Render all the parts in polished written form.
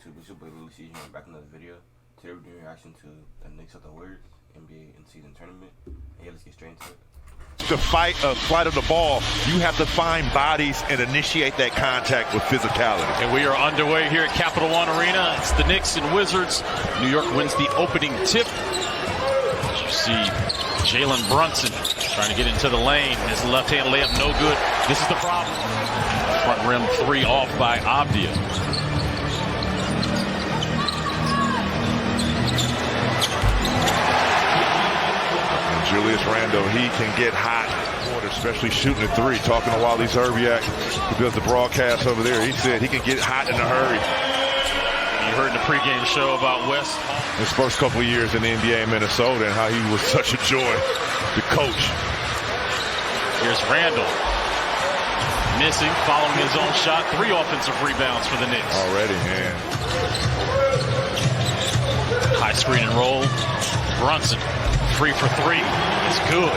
YouTube, it's your boy Laylowcj back in another video. Today we're doing a reaction to the Knicks of the Warriors NBA in-season tournament. And yeah, let's get straight into it. To fight a flight of the ball, you have to find bodies and initiate that contact with physicality. And we are underway here at Capital One Arena. It's the Knicks and Wizards. New York wins the opening tip. As you see, Jalen Brunson trying to get into the lane. His left-hand layup no good. This is the problem. Front rim three off by Avdia. Julius Randle, he can get hot, especially shooting a three. Talking to Wally Zerbiak, who does the broadcast over there, he said he can get hot in a hurry. You heard in the pregame show about West. His first couple of years in the NBA in Minnesota and how he was such a joy to coach. Here's Randle. Missing, following his own shot. 3 offensive rebounds for the Knicks. Already, man. High screen and roll. Brunson. 3 for 3. It's good.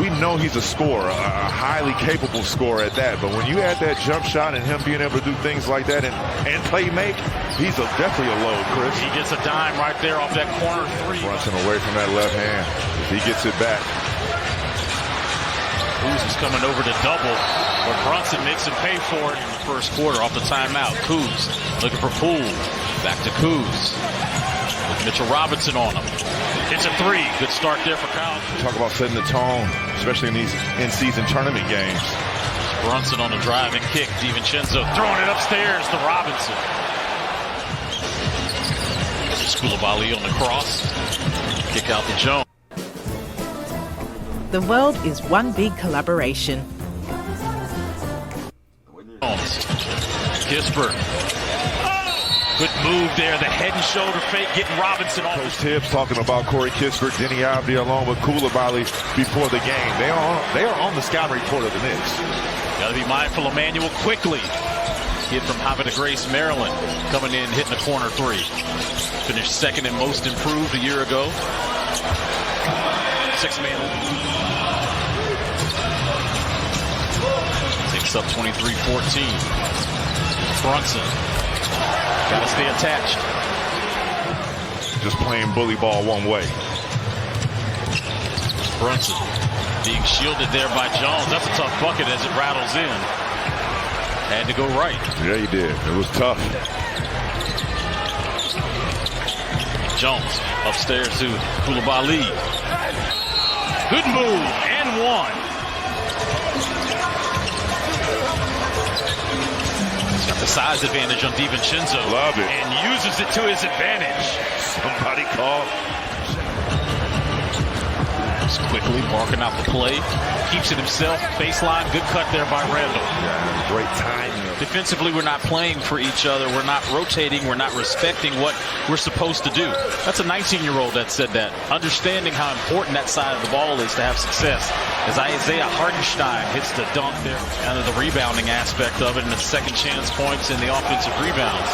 We know he's a scorer, a highly capable scorer at that. But when you add that jump shot and him being able to do things like that and play make, he's definitely a load, Chris. He gets a dime right there off that corner 3. Brunson away from that left hand. If he gets it back. Kuz is coming over to double, but Brunson makes him pay for it in the first quarter off the timeout. Kuz looking for Poole. Back to Kuz. With Mitchell Robinson on him. Hits a 3. Good start there for Kyle. Talk about setting the tone, especially in these in-season tournament games. Brunson on a drive and kick. DiVincenzo throwing it upstairs to Robinson. Koulibaly on the cross. Kick out to Jones. The world is one big collaboration. Kispert. Good move there. The head and shoulder fake getting Robinson off. Coach Tibbs talking about Corey Kispert, Denny Avdia along with Koulibaly before the game. They are on the scouting report of the Knicks. Got to be mindful of Manuel quickly. Kid from Havre de Grace, Maryland, coming in, hitting the corner 3. Finished second in most improved a year ago. 6-man. Takes up 23-14. Brunson. Gotta stay attached. Just playing bully ball one way. Brunson being shielded there by Jones. That's a tough bucket as it rattles in. Had to go right. Yeah, he did. It was tough. Jones upstairs to Koulibaly. Good move and 1. He's got the size advantage on DiVincenzo. Love it. And uses it to his advantage. Somebody called. Just quickly marking out the play. Keeps it himself. Baseline. Good cut there by Randle. Yeah, great time. Defensively, we're not playing for each other. We're not rotating. We're not respecting what we're supposed to do. That's a 19-year-old that said that. Understanding how important that side of the ball is to have success. As Isaiah Hartenstein hits the dunk there. Kind of the rebounding aspect of it and the second chance points and the offensive rebounds.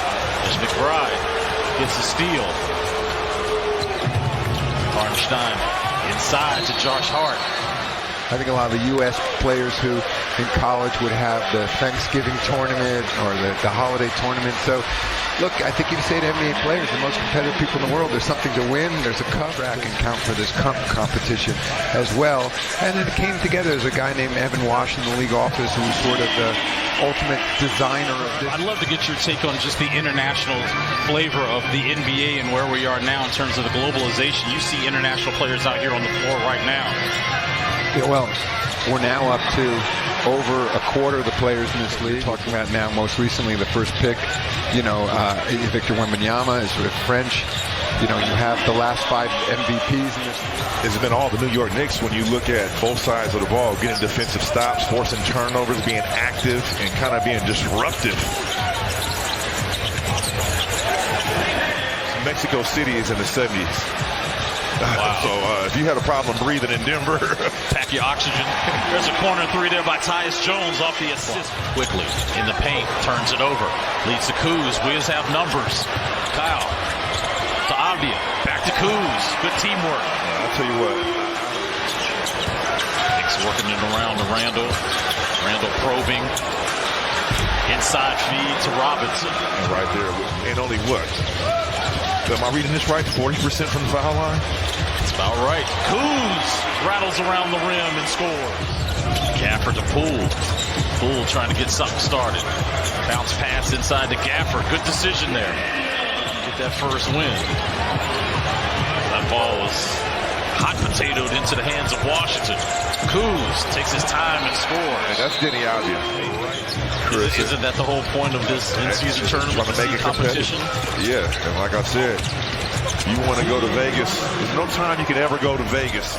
As McBride gets a steal. Hartenstein inside to Josh Hart. I think a lot of the U.S. players who in college would have the Thanksgiving tournament or the holiday tournament. So, look, I think you can say to NBA players, the most competitive people in the world, there's something to win. There's a cup rack and count for this cup competition as well. And it came together. There's a guy named Evan Wash in the league office who was sort of the ultimate designer of this. I'd love to get your take on just the international flavor of the NBA and where we are now in terms of the globalization. You see international players out here on the floor right now. Yeah, well, we're now up to over a quarter of the players in this league. Talking about now, most recently, the first pick, Victor Wembanyama is sort of French. You have the last 5 MVPs in this. It's been all the New York Knicks when you look at both sides of the ball, getting defensive stops, forcing turnovers, being active, and kind of being disruptive. Mexico City is in the 70s. Wow. So if you had a problem breathing in Denver, pack your oxygen. There's a corner 3 there by Tyus Jones off the assist. Quickly in the paint, turns it over, leads to Kuz. Wiz have numbers. Kyle to Avdia, back to Kuz. Good teamwork. I'll tell you what. Knicks working it around to Randle. Randle probing. Inside feed to Robinson. And right there, and only what? Am I reading this right? 40% from the foul line? That's about right. Kuz rattles around the rim and scores. Gafford to Poole. Poole trying to get something started. Bounce pass inside to Gafford. Good decision there. Get that first win. That ball was hot potatoed into the hands of Washington. Kuz takes his time and scores. And that's Denny Avdia. Isn't that the whole point of this in-season tournament? Trying to make it competition. Yeah, and like I said, you want to go to Vegas. There's no time you can ever go to Vegas.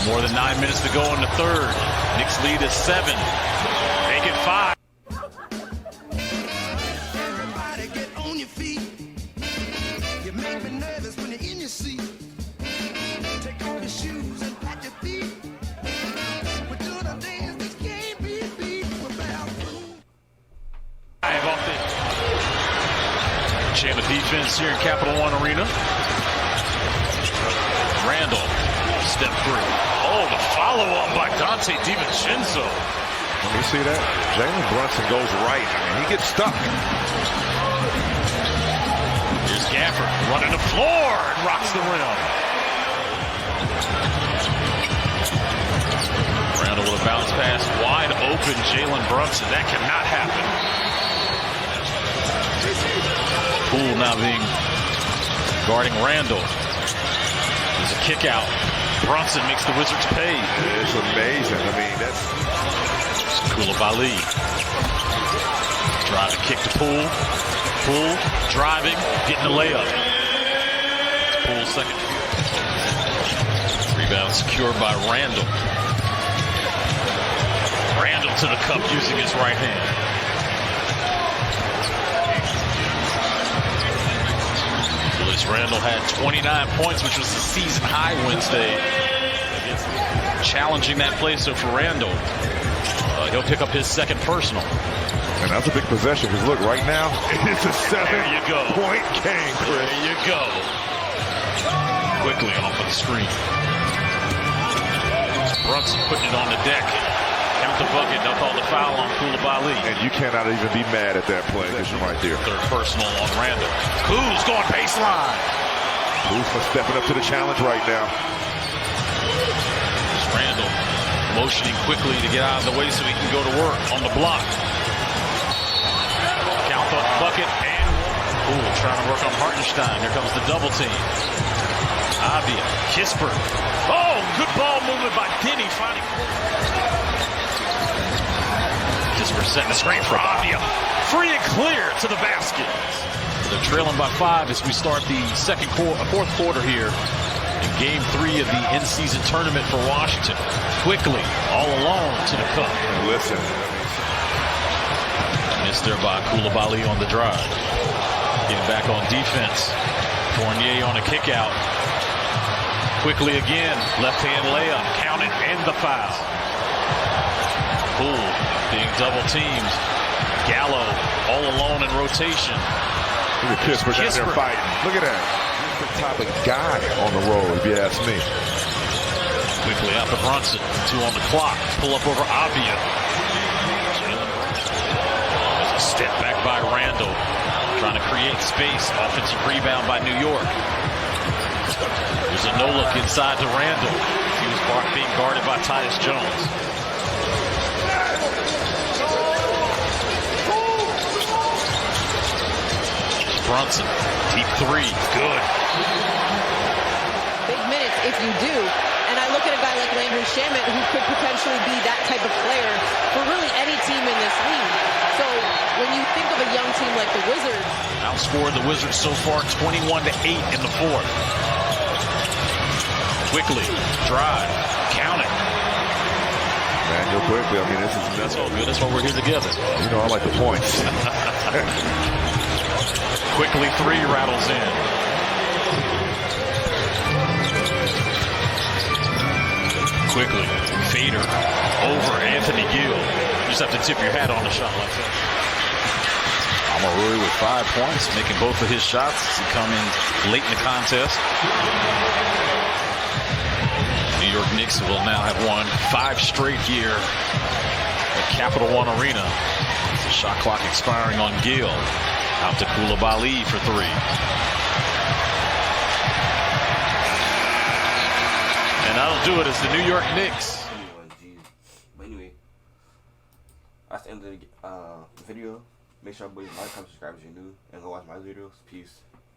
More than 9 minutes to go in the third. Knicks lead is 7. Make it 5. Everybody get on your feet. You make me nervous when you're in your seat. Take off your shoes and pat your feet. We're doing a dance that can't be beat. We're about Off it. Chain of defense here in Capital One Arena. Randall, step 3. Oh, the follow-up by Dante DiVincenzo. Let me see that. Jalen Brunson goes right. I mean, he gets stuck. Here's Gafford running the floor and rocks the rim. Randall with a bounce pass. Wide open Jalen Brunson. That cannot happen. Poole now guarding Randall. There's a kick out. Brunson makes the Wizards pay. It's amazing. I mean, that's Koulibaly. Driving kick to Poole. Poole driving, getting the layup. It's Poole's second. Rebound secured by Randall. Randall to the cup using his right hand. Randall had 29 points, which was the season high Wednesday. Challenging that play, so for Randall, he'll pick up his second personal. And that's a big possession, because look, right now, it's a 7-point game, Chris. There you go. Quickly off of the screen. Brunson putting it on the deck. Count the bucket, they'll call the foul on Koulibaly. And you cannot even be mad at that play. Position right there. Third personal on Randall. Kuz going baseline. Kuz stepping up to the challenge right now. Randall motioning quickly to get out of the way so he can go to work on the block. Count the bucket and Poole trying to work on Hartenstein. Here comes the double team. Avdia, Kispert. Oh, good ball movement by Denny finding. Kispert setting the screen for Avdia. Free and clear to the basket. They're trailing by 5 as we start the fourth quarter here. In Game 3 of the in-season tournament for Washington. Quickly, all alone to the cup. Listen. Missed there by Koulibaly on the drive. Getting back on defense. Fournier on a kick out. Quickly again, left-hand layup. Count it and the foul. Poole being double teamed. Gallo all alone in rotation. Look at Kispert down there fighting. Look at that. The type of guy on the road, if you ask me. Quickly out to Brunson. 2 on the clock. Pull up over Avdia. There's a step back by Randall. Trying to create space. Offensive rebound by New York. There's a no-look inside to Randall. He was being guarded by Tyus Jones. Brunson, deep 3, good. Big minutes if you do. And I look at a guy like Landry Shamet who could potentially be that type of player for really any team in this league. So when you think of a young team like the Wizards. Outscored the Wizards so far 21-8 in the fourth. Quickly, drive, count it. Manuel quickly, I mean, that's all good. That's why we're here together. You know, I like the points. Quickly 3 rattles in. Quickly, fader over Anthony Gill. You just have to tip your hat on a shot like that. Amarui with 5 points, making both of his shots as he come in late in the contest. New York Knicks will now have won 5 straight here at Capital One Arena. Shot clock expiring on Gill. Out to Koulibaly for 3. And that'll do it as the New York Knicks. But anyway, that's the end of the video. Make sure everybody like, comment, subscribe if you're new, and go watch my videos. Peace.